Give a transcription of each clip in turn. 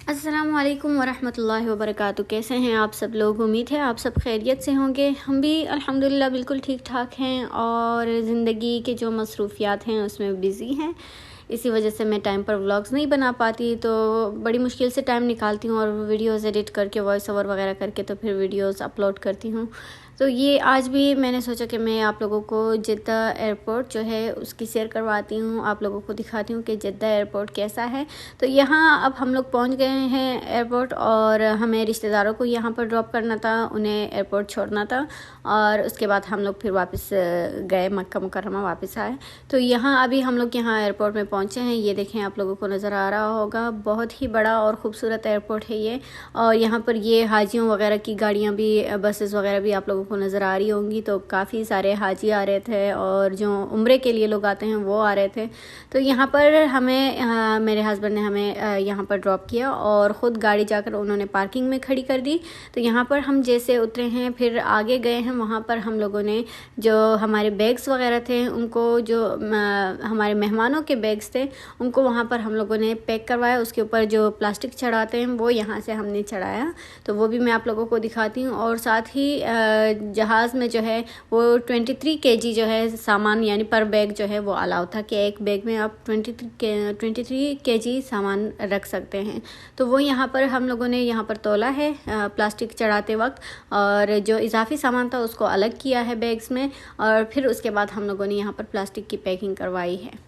अस्सलामुअलैकुम वरहमतुल्लाहि वबरकातुहू। कैसे हैं आप सब लोग? उम्मीद है आप सब खैरियत से होंगे। हम भी अल्हम्दुलिल्लाह बिल्कुल ठीक ठाक हैं और ज़िंदगी के जो मसरूफ़ियात हैं उसमें बिज़ी हैं। इसी वजह से मैं टाइम पर व्लॉग्स नहीं बना पाती, तो बड़ी मुश्किल से टाइम निकालती हूँ और वीडियोज़ एडिट करके वॉइस ओवर वगैरह करके तो फिर वीडियोज़ अपलोड करती हूँ। तो ये आज भी मैंने सोचा कि मैं आप लोगों को जिद्दा एयरपोर्ट जो है उसकी सैर करवाती हूँ, आप लोगों को दिखाती हूँ कि जिद्दा एयरपोर्ट कैसा है। तो यहाँ अब हम लोग पहुँच गए हैं एयरपोर्ट और हमें रिश्तेदारों को यहाँ पर ड्रॉप करना था, उन्हें एयरपोर्ट छोड़ना था और उसके बाद हम लोग फिर वापस गए मक्का मुकर्रमा वापस आए। तो यहाँ अभी हम लोग यहाँ एयरपोर्ट में पहुँचे हैं। ये देखें, आप लोगों को नज़र आ रहा होगा, बहुत ही बड़ा और ख़ूबसूरत एयरपोर्ट है ये। और यहाँ पर ये हाजियों वगैरह की गाड़ियाँ भी, बसेस वगैरह भी आप लोगों को नज़र आ रही होंगी। तो काफ़ी सारे हाजी आ रहे थे और जो उम्रे के लिए लोग आते हैं वो आ रहे थे। तो यहाँ पर हमें मेरे हस्बैंड ने हमें यहाँ पर ड्रॉप किया और ख़ुद गाड़ी जाकर उन्होंने पार्किंग में खड़ी कर दी। तो यहाँ पर हम जैसे उतरे हैं फिर आगे गए हैं, वहाँ पर हम लोगों ने जो हमारे बैग्स वगैरह थे उनको, जो हमारे मेहमानों के बैग्स थे उनको वहाँ पर हम लोगों ने पैक करवाया। उसके ऊपर जो प्लास्टिक चढ़ाते हैं वो यहाँ से हमने चढ़ाया, तो वो भी मैं आप लोगों को दिखाती हूँ। और साथ ही जहाज़ में जो है वो 23 केजी जो है सामान, यानी पर बैग जो है वो अलाउ था कि एक बैग में आप 23 केजी सामान रख सकते हैं। तो वो यहाँ पर हम लोगों ने यहाँ पर तोला है प्लास्टिक चढ़ाते वक्त, और जो इजाफी सामान था उसको अलग किया है बैग्स में, और फिर उसके बाद हम लोगों ने यहाँ पर प्लास्टिक की पैकिंग करवाई है।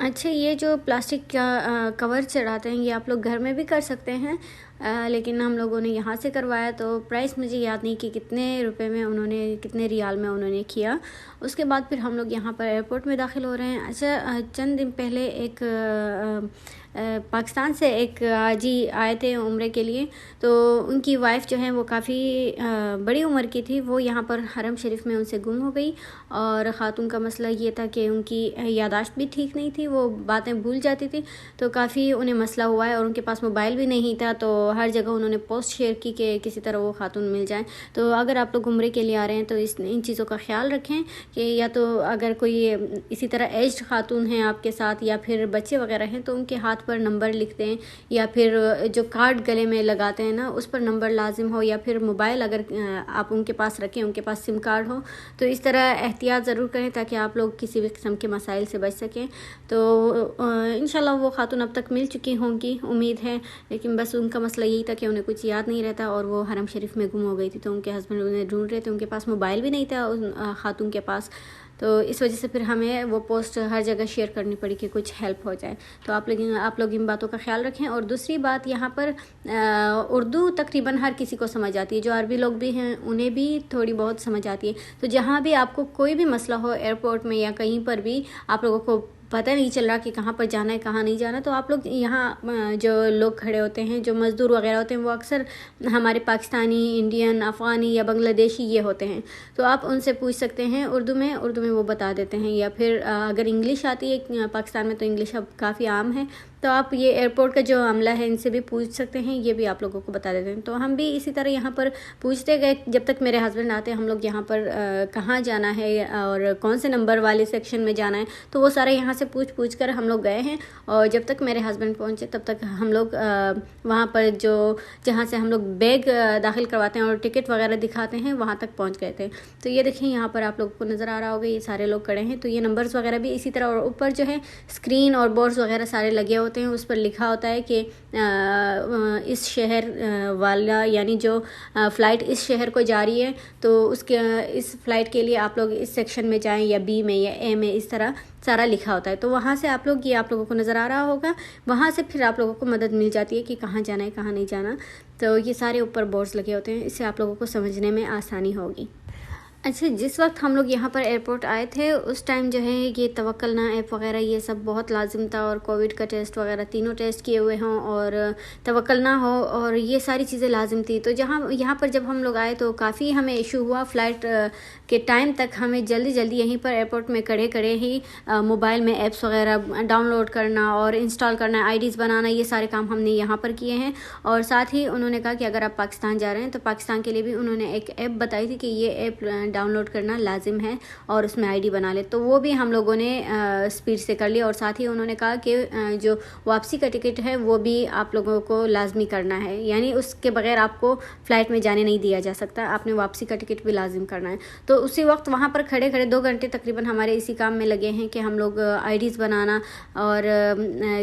अच्छा, ये जो प्लास्टिक का कवर चढ़ाते हैं ये आप लोग घर में भी कर सकते हैं, लेकिन हम लोगों ने यहाँ से करवाया। तो प्राइस मुझे याद नहीं कि कितने रुपए में उन्होंने, कितने रियाल में उन्होंने किया। उसके बाद फिर हम लोग यहाँ पर एयरपोर्ट में दाखिल हो रहे हैं। अच्छा, चंद दिन पहले एक पाकिस्तान से एक हाजी आए थे उम्रे के लिए। तो उनकी वाइफ जो है वो काफ़ी बड़ी उम्र की थी, वो यहाँ पर हरम शरीफ में उनसे गुम हो गई। और ख़ातून का मसला ये था कि उनकी यादाश्त भी ठीक नहीं थी, वो बातें भूल जाती थी, तो काफ़ी उन्हें मसला हुआ है। और उनके पास मोबाइल भी नहीं था, तो हर जगह उन्होंने पोस्ट शेयर की कि किसी तरह वो खातून मिल जाए। तो अगर आप लोग उम्रे के लिए आ रहे हैं तो इन चीज़ों का ख्याल रखें कि या तो अगर कोई इसी तरह एज्ड खातून हैं आपके साथ या फिर बच्चे वगैरह हैं तो उनके हाथ पर नंबर लिख दें, या फिर जो कार्ड गले में लगाते हैं ना उस पर नंबर लाजिम हो, या फिर मोबाइल अगर आप उनके पास रखें, उनके पास सिम कार्ड हो, तो इस तरह एहतियात ज़रूर करें ताकि आप लोग किसी भी किस्म के मसाइल से बच सकें। तो इंशाल्लाह वो खातून अब तक मिल चुकी होंगी, उम्मीद है। लेकिन बस उनका मसला यही था कि उन्हें कुछ याद नहीं रहता और वो हरम शरीफ में गुम हो गई थी। तो उनके हस्बैंड उन्हें ढूंढ रहे थे, उनके पास मोबाइल भी नहीं था उस खातून के पास। तो इस वजह से फिर हमें वो पोस्ट हर जगह शेयर करनी पड़ी कि कुछ हेल्प हो जाए। तो आप लोग इन बातों का ख्याल रखें। और दूसरी बात, यहाँ पर उर्दू तकरीबन हर किसी को समझ आती है, जो अरबी लोग भी हैं उन्हें भी थोड़ी बहुत समझ आती है। तो जहाँ भी आपको कोई भी मसला हो एयरपोर्ट में या कहीं पर भी आप लोगों को पता नहीं चल रहा कि कहाँ पर जाना है कहाँ नहीं जाना, तो आप लोग यहाँ जो लोग खड़े होते हैं, जो मज़दूर वगैरह होते हैं, वो अक्सर हमारे पाकिस्तानी, इंडियन, अफ़गानी या बांग्लादेशी ये होते हैं। तो आप उनसे पूछ सकते हैं उर्दू में वो बता देते हैं। या फिर अगर इंग्लिश आती है पाकिस्तान में तो इंग्लिश अब काफ़ी आम है, तो आप ये एयरपोर्ट का जो अमला है इनसे भी पूछ सकते हैं, ये भी आप लोगों को बता देते हैं। तो हम भी इसी तरह यहाँ पर पूछते गए जब तक मेरे हस्बैंड आते हम लोग यहाँ पर कहाँ जाना है और कौन से नंबर वाले सेक्शन में जाना है, तो वो सारे यहाँ से पूछ कर हम लोग गए हैं। और जब तक मेरे हस्बैंड पहुँचे तब तक हम लोग वहाँ पर जो जहाँ से हम लोग बैग दाखिल करवाते हैं और टिकट वगैरह दिखाते हैं वहाँ तक पहुँच गए थे। तो ये देखिए, यहाँ पर आप लोगों को नज़र आ रहा होगा ये सारे लोग खड़े हैं। तो ये नंबर्स वगैरह भी इसी तरह, और ऊपर जो है स्क्रीन और बोर्ड्स वगैरह सारे लगे होते हैं, उस पर लिखा होता है कि इस शहर वाला, यानी जो फ़्लाइट इस शहर को जा रही है तो उसके इस फ़्लाइट के लिए आप लोग इस सेक्शन में जाएं, या बी में या ए में, इस तरह सारा लिखा होता है। तो वहाँ से आप लोग, ये आप लोगों को नज़र आ रहा होगा, वहाँ से फिर आप लोगों को मदद मिल जाती है कि कहाँ जाना है कहाँ नहीं जाना। तो ये सारे ऊपर बोर्ड्स लगे होते हैं, इससे आप लोगों को समझने में आसानी होगी। अच्छा, जिस वक्त हम लोग यहाँ पर एयरपोर्ट आए थे उस टाइम जो है ये तवक्कलना ऐप वगैरह ये सब बहुत लाजिम था, और कोविड का टेस्ट वगैरह तीनों टेस्ट किए हुए हों और तवक्कलना हो, और ये सारी चीज़ें लाजिम थी। तो जहाँ यहाँ पर जब हम लोग आए तो काफ़ी हमें इशू हुआ। फ़्लाइट के टाइम तक हमें जल्दी जल्दी यहीं पर एयरपोर्ट में खड़े खड़े ही मोबाइल में ऐप्स वगैरह डाउनलोड करना और इंस्टॉल करना, आईडीज़ बनाना, ये सारे काम हमने यहाँ पर किए हैं। और साथ ही उन्होंने कहा कि अगर आप पाकिस्तान जा रहे हैं तो पाकिस्तान के लिए भी उन्होंने एक ऐप बताई थी कि ये ऐप डाउनलोड करना लाजिम है और उसमें आईडी बना ले। तो वो भी हम लोगों ने स्पीड से कर लिया। और साथ ही उन्होंने कहा कि जो वापसी का टिकट है वो भी आप लोगों को लाजमी करना है, यानी उसके बगैर आपको फ़्लाइट में जाने नहीं दिया जा सकता, आपने वापसी का टिकट भी लाजिम करना है। तो उसी वक्त वहाँ पर खड़े खड़े 2 घंटे तकरीबन हमारे इसी काम में लगे हैं कि हम लोग आईडीज़ बनाना, और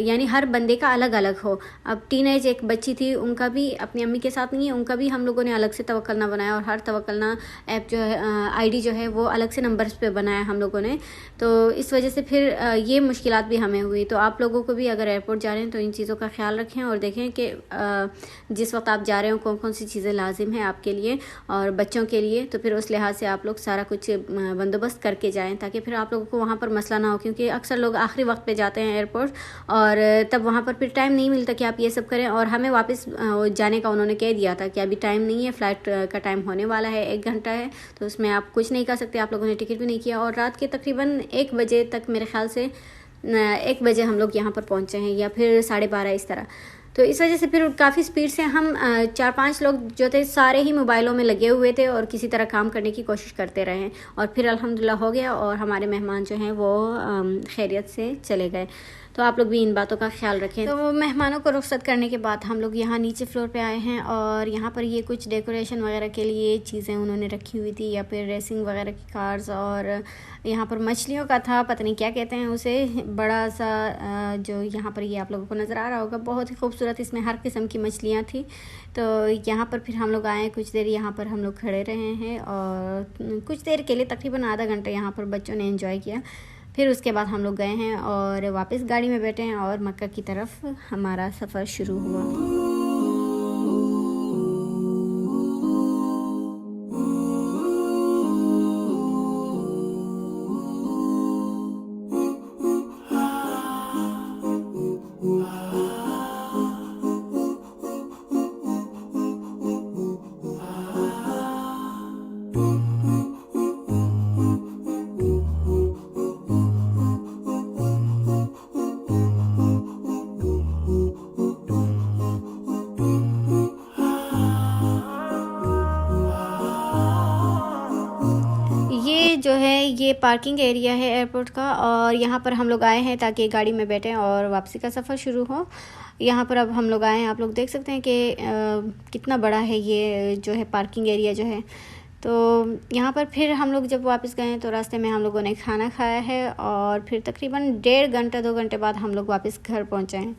यानी हर बंदे का अलग अलग हो। अब टीनेज एक बच्ची थी, उनका भी अपनी अम्मी के साथ नहीं है, उनका भी हम लोगों ने अलग से तवक्कलना बनाया, और हर तवक्कलना ऐप जो है आईडी जो है वो अलग से नंबर्स पे बनाया हम लोगों ने। तो इस वजह से फिर ये मुश्किलात भी हमें हुई। तो आप लोगों को भी अगर एयरपोर्ट जा रहे हैं तो इन चीज़ों का ख्याल रखें और देखें कि जिस वक्त आप जा रहे हो कौन कौन सी चीज़ें लाजिम हैं आपके लिए और बच्चों के लिए, तो फिर उस लिहाज से आप लोग सारा कुछ बंदोबस्त करके जाएँ, ताकि फिर आप लोगों को वहाँ पर मसला ना हो। क्योंकि अक्सर लोग आखिरी वक्त पे जाते हैं एयरपोर्ट, और तब वहाँ पर फिर टाइम नहीं मिलता कि आप ये सब करें। और हमें वापस जाने का उन्होंने कह दिया था कि अभी टाइम नहीं है, फ़्लाइट का टाइम होने वाला है, 1 घंटा है, तो उसमें आप कुछ नहीं कर सकते। आप लोगों ने टिकट भी नहीं किया, और रात के तकरीबन 1 बजे तक, मेरे ख्याल से 1 बजे हम लोग यहाँ पर पहुँचे हैं, या फिर 12:30 इस तरह। तो इस वजह से फिर काफ़ी स्पीड से हम 4-5 लोग जो थे सारे ही मोबाइलों में लगे हुए थे और किसी तरह काम करने की कोशिश करते रहे, और फिर अल्हम्दुलिल्लाह हो गया, और हमारे मेहमान जो हैं वो खैरियत से चले गए। तो आप लोग भी इन बातों का ख्याल रखें। तो मेहमानों को रुख्सत करने के बाद हम लोग यहाँ नीचे फ्लोर पे आए हैं, और यहाँ पर ये कुछ डेकोरेशन वगैरह के लिए चीज़ें उन्होंने रखी हुई थी, या फिर रेसिंग वगैरह की कार्स, और यहाँ पर मछलियों का था, पता नहीं क्या कहते हैं उसे, बड़ा सा जो यहाँ पर ये आप लोगों को नज़र आ रहा होगा, बहुत ही खूबसूरत, इसमें हर किस्म की मछलियाँ थी। तो यहाँ पर फिर हम लोग आए, कुछ देर यहाँ पर हम लोग खड़े रहे हैं, और कुछ देर के लिए तकरीबन आधा घंटा यहाँ पर बच्चों ने एंजॉय किया। फिर उसके बाद हम लोग गए हैं और वापस गाड़ी में बैठे हैं, और मक्का की तरफ हमारा सफ़र शुरू हुआ। जो है ये पार्किंग एरिया है एयरपोर्ट का, और यहाँ पर हम लोग आए हैं ताकि गाड़ी में बैठें और वापसी का सफ़र शुरू हो। यहाँ पर अब हम लोग आए हैं, आप लोग देख सकते हैं कि कितना बड़ा है ये जो है पार्किंग एरिया जो है। तो यहाँ पर फिर हम लोग जब वापस गए तो रास्ते में हम लोगों ने खाना खाया है, और फिर तकरीबन 1.5 घंटा 2 घंटे बाद हम लोग वापस घर पहुँचे हैं।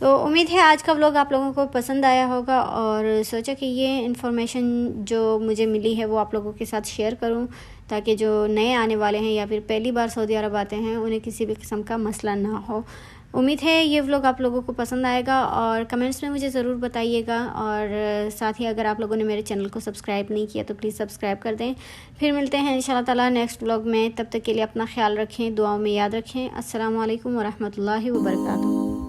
तो उम्मीद है आज का व्लॉग आप लोगों को पसंद आया होगा, और सोचा कि ये इन्फॉर्मेशन जो मुझे मिली है वो आप लोगों के साथ शेयर करूं, ताकि जो नए आने वाले हैं या फिर पहली बार सऊदी अरब आते हैं उन्हें किसी भी किस्म का मसला ना हो। उम्मीद है ये व्लॉग आप लोगों को पसंद आएगा, और कमेंट्स में मुझे ज़रूर बताइएगा। और साथ ही अगर आप लोगों ने मेरे चैनल को सब्सक्राइब नहीं किया तो प्लीज़ सब्सक्राइब कर दें। फिर मिलते हैं इंशाल्लाह ताला नेक्स्ट व्लॉग में, तब तक के लिए अपना ख्याल रखें, दुआओं में याद रखें। अस्सलाम वालेकुम वरहमतुल्लाहि वबरकातुहू।